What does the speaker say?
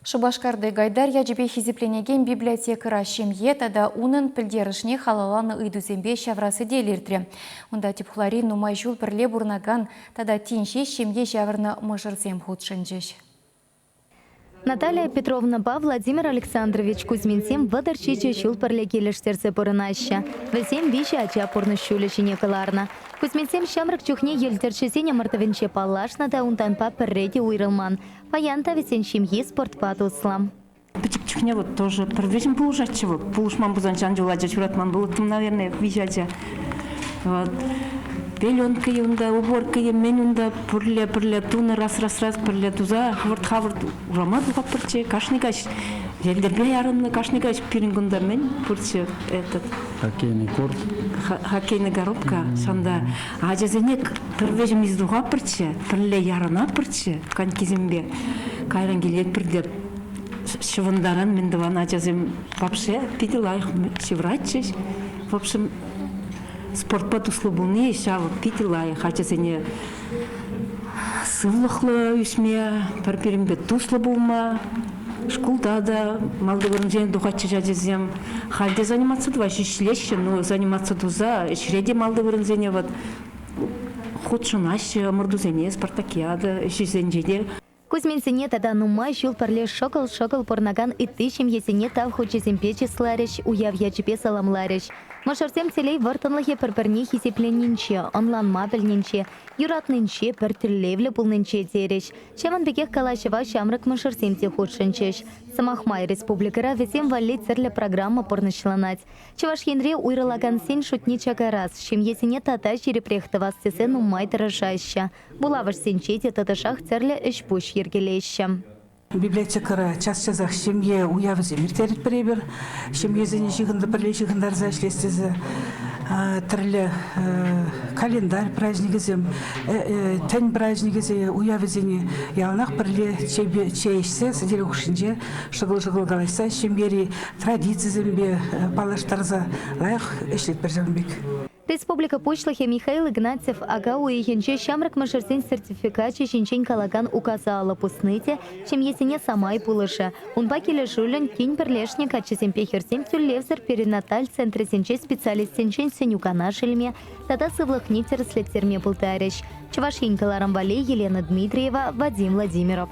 Шубашкарды гайдар яжебе хизипленеген библиотекара шемье тада унын пілдерішне халаланы ыйдузембе шаврасы делиртре. Унда типхлари нумай жул бірле бурнаган тада тинше шемье шаврны мыжырзем худшынжеш. Наталья Петровна Владимир Александрович Кузьминсем вадарчиче шул парле келештерсе порынаща. Весем вище ача порнышулешине кыларна. Кузьминсем шамрак чухне елтерчесене мартовенче палашна да унтанпа перреде уйрылман. Паянта весен шемьи спортпат услам. Пичик чухне вот тоже продвижем полужаче вот полушман бузанчан жуладжа чуратман было там наверное вижача. Вот. Пеленка юнда, уборка еменюнда, пурле туна раз пурле туза, хавард урама духа пурче, кашникаш. Елдербе ярынны кашникаш пирингунда мен пурче этот. Хоккейный корт. Хоккейный коробка, шанда. А жазенек первежем из духа пурче, пурле ярына пурче, канкизембе. Кайран келет пирдеп. Шывындаран мен дывана жазем вообще пиделайх шевратчеш. В общем, спортпат услугуны шавы питилай, хотя сене сывлыхлы үсме, парперимбе туслы булма, школда да малды вырынжен духачы жадезем, халде заниматься два шишлещи, но заниматься туза, шреде малды вырынжене вот худшынащи, мордузене, спартакиада, шизенжене. Кузьминсене тада нумай жул парле шокол порнаган и тысячем есене тав хочесем печи сларищ, уяв ячепе саламларищ. Машарсем целей вартанлыхе перперни хисипленнинче, онланма білнинче, юратнинче, пертерлевле пулнинче тереш. Чеман бекех калашева шамрак машарсем те худшынчеш. Самахмай республикара весем валли церле программа порнышланать. Чеваш хенре уйралаган сен шутнича гараз, чем есене тата черепрехтова сцесе нумай таражаща. Булаваш сенчете таташах церле эшпуш ергелеща. Библиотекара час-часах семье уявы миртерит прибер, семье за нижиганда приличигандар зашлестезе, трле календарь празднигезем, тень празднигезе уявы зене ялнах приле чейшсе сидели хушинже, шагыл-шагыл галайса, семьери традициязембе палаштарза лайх эшлет берзембек. Республика Пучлахе Михаил Игнатьев агау и хенче шамрак машерсен сертификаче шинчень калаган указала пусныте, чем есене сама и пулыша. Он бакеле жулен кинь перлешник ачесем пехерсем тюллевзер перинаталь центре сенче специалист сенчень сенюкана шельме, тада сывлахнитер следтерме пултарищ. Чевашинка Ларамвале, Елена Дмитриева, Вадим Владимиров.